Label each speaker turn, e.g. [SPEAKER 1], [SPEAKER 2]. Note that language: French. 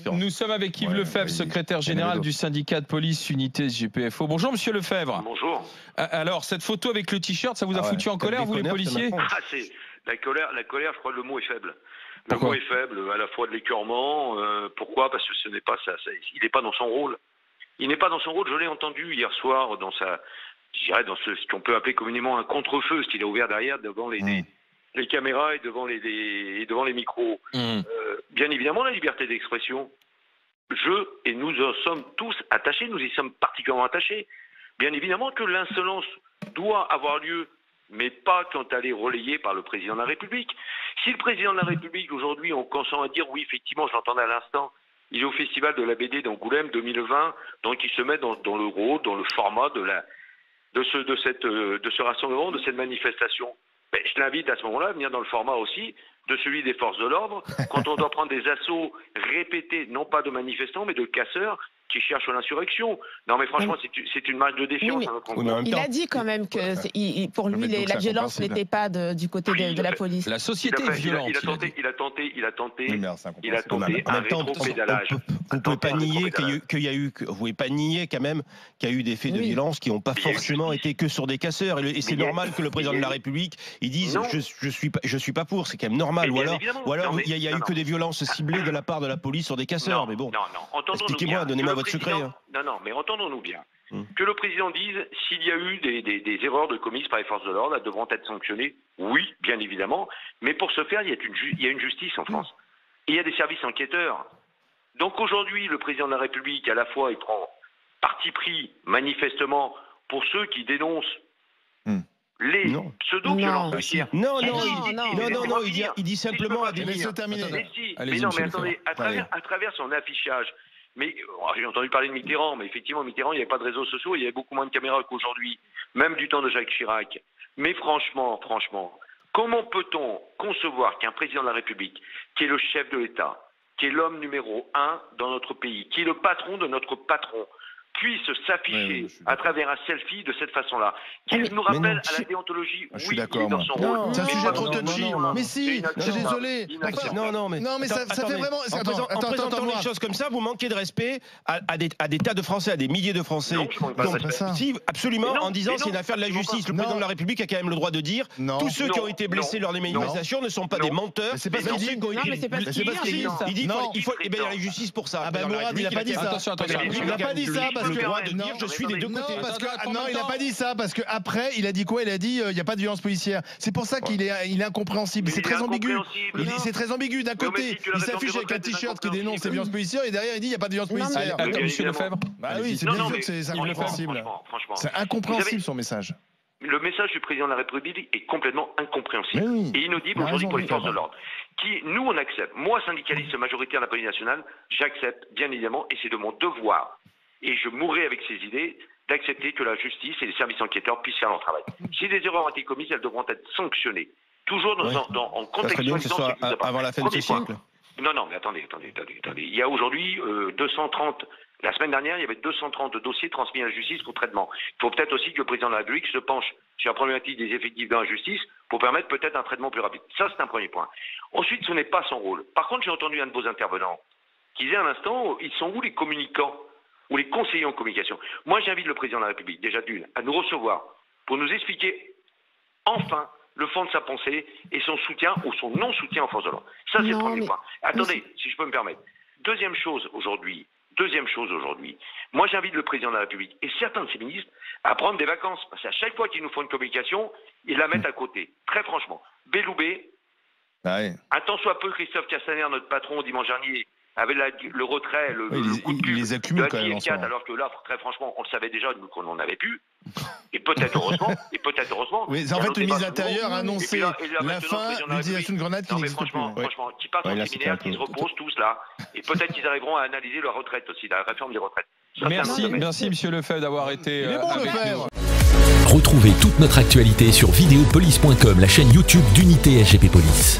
[SPEAKER 1] Nous sommes avec Yves Lefebvre, secrétaire général du syndicat de police Unité SGPFO. Bonjour Monsieur Lefebvre.
[SPEAKER 2] Bonjour.
[SPEAKER 1] Alors, cette photo avec le t-shirt, ça vous a foutu en colère, vous les policiers?
[SPEAKER 2] C'est la colère, je crois que le mot est faible.
[SPEAKER 1] Pourquoi?
[SPEAKER 2] Le mot est faible, à la fois de l'écœurement. Pourquoi? Parce que ce n'est pas ça, il n'est pas dans son rôle. Il n'est pas dans son rôle, je l'ai entendu hier soir dans ce qu'on peut appeler communément un contre-feu, ce qu'il a ouvert derrière devant les caméras et devant les micros. Bien évidemment, la liberté d'expression, et nous en sommes tous attachés, nous y sommes particulièrement attachés. Bien évidemment que l'insolence doit avoir lieu, mais pas quand elle est relayée par le président de la République. Si le président de la République, aujourd'hui, on consent à dire, oui, effectivement, je l'entendais à l'instant, il est au Festival de la BD d'Angoulême 2020, donc il se met dans le rôle, dans le format de ce rassemblement, de cette manifestation. Ben, je l'invite à ce moment-là à venir dans le format aussi de celui des forces de l'ordre, quand on doit prendre des assauts répétés, non pas de manifestants, mais de casseurs qui cherchent l'insurrection. Non mais franchement, c'est une marque de défiance.
[SPEAKER 3] Il a dit quand même que pour lui, la violence n'était pas du côté de la police.
[SPEAKER 1] La société est violente.
[SPEAKER 2] Il a tenté un rétropédalage.
[SPEAKER 4] Vous pouvez pas nier vous pouvez pas nier quand même qu'il y a eu des faits de violence qui n'ont pas forcément été que sur des casseurs. Et c'est normal que le président de la République, il dise je suis pas pour, c'est quand même normal. Ou alors il y a eu que des violences ciblées de la part de la police sur des casseurs. Mais bon, expliquez-moi, donnez-moi votre secret.
[SPEAKER 2] Non, mais entendons-nous bien. Que le président dise s'il y a eu des erreurs commises par les forces de l'ordre, elles devront être sanctionnées. Oui, bien évidemment. Mais pour ce faire, il y a une justice en France. Et il y a des services enquêteurs. Donc aujourd'hui, le président de la République, à la fois, il prend parti pris manifestement pour ceux qui dénoncent les pseudo-violences policières.
[SPEAKER 4] Non, il dit simplement à des
[SPEAKER 2] ministres. Mais attendez, à travers son affichage. Mais j'ai entendu parler de Mitterrand, mais effectivement, Mitterrand, il n'y avait pas de réseaux sociaux, il y avait beaucoup moins de caméras qu'aujourd'hui, même du temps de Jacques Chirac. Mais franchement, comment peut-on concevoir qu'un président de la République, qui est le chef de l'État, qui est l'homme numéro 1 dans notre pays, qui est le patron de notre patron, puisse s'afficher à travers un selfie de cette façon-là, qui nous rappelle à la déontologie, il est dans son rôle.
[SPEAKER 5] C'est un sujet trop touchy. Mais si, je suis désolé. Non, mais ça fait vraiment...
[SPEAKER 4] En présentant les choses comme ça, vous manquez de respect à des tas de Français, à des milliers de Français. Si, absolument, en disant c'est une affaire de la justice. Le président de la République a quand même le droit de dire tous ceux qui ont été blessés lors des manifestations ne sont pas des menteurs.
[SPEAKER 5] C'est pas ce qu'il dit.
[SPEAKER 4] Il dit qu'il faut la justice pour ça.
[SPEAKER 5] Ah ben Mourad, il n'a pas dit ça. Il n'a pas dit ça.
[SPEAKER 4] Le droit de dire je suis des deux côtés.
[SPEAKER 5] Non, il n'a pas dit ça parce qu'après il a dit quoi? Il a dit il n'y a pas de violence policière. C'est pour ça qu'il est incompréhensible. C'est très ambigu. C'est très ambigu. D'un côté, il s'affiche avec un t-shirt qui dénonce les violences policières et derrière il dit il n'y a pas de violence policière.
[SPEAKER 1] Monsieur Lefebvre.
[SPEAKER 5] Bah oui, c'est bien sûr que c'est incompréhensible. C'est incompréhensible son message.
[SPEAKER 2] Le message du président de la République est complètement incompréhensible et inaudible aujourd'hui pour les forces de l'ordre. Nous, on accepte. Moi, syndicaliste majoritaire de la police nationale, j'accepte, bien évidemment, et c'est de mon devoir. Et je mourrai avec ces idées d'accepter que la justice et les services enquêteurs puissent faire leur travail. Si des erreurs ont été commises, elles devront être sanctionnées. Toujours en contextualisant.
[SPEAKER 4] Avant la fin de ce siècle.
[SPEAKER 2] Non, mais attendez. Il y a aujourd'hui 230. La semaine dernière, il y avait 230 dossiers transmis à la justice pour traitement. Il faut peut-être aussi que le président de la République se penche sur la problématique des effectifs dans la justice pour permettre peut-être un traitement plus rapide. Ça, c'est un premier point. Ensuite, ce n'est pas son rôle. Par contre, j'ai entendu un de vos intervenants qui disait à l'instant, ils sont où les communicants ou les conseillers en communication? Moi, j'invite le président de la République, déjà d'une, à nous recevoir pour nous expliquer enfin le fond de sa pensée et son soutien ou son non-soutien aux forces de l'ordre. Ça, c'est le premier point. Attendez, si je peux me permettre. Deuxième chose aujourd'hui, moi j'invite le président de la République et certains de ses ministres à prendre des vacances. Parce qu'à chaque fois qu'ils nous font une communication, ils la mettent à côté. Très franchement. Belloubet, un tant soit peu Christophe Castaner, notre patron dimanche dernier, avait le retrait, le coup de pub de la TF4, alors que là, très franchement, on le savait déjà, nous qu'on n'en avait plus. Et peut-être heureusement.
[SPEAKER 5] Oui, en fait, le ministre de l'Intérieur a annoncé la fin de l'utilisation de grenades qui n'existe plus.
[SPEAKER 2] Franchement, qui partent en séminaire, qui se reposent tous là. Et peut-être qu'ils arriveront à analyser leur retraite aussi, la réforme des retraites.
[SPEAKER 1] Merci Monsieur Lefebvre d'avoir été avec nous.
[SPEAKER 6] Retrouvez toute notre actualité sur videopolice.com, la chaîne YouTube d'Unité SGP Police.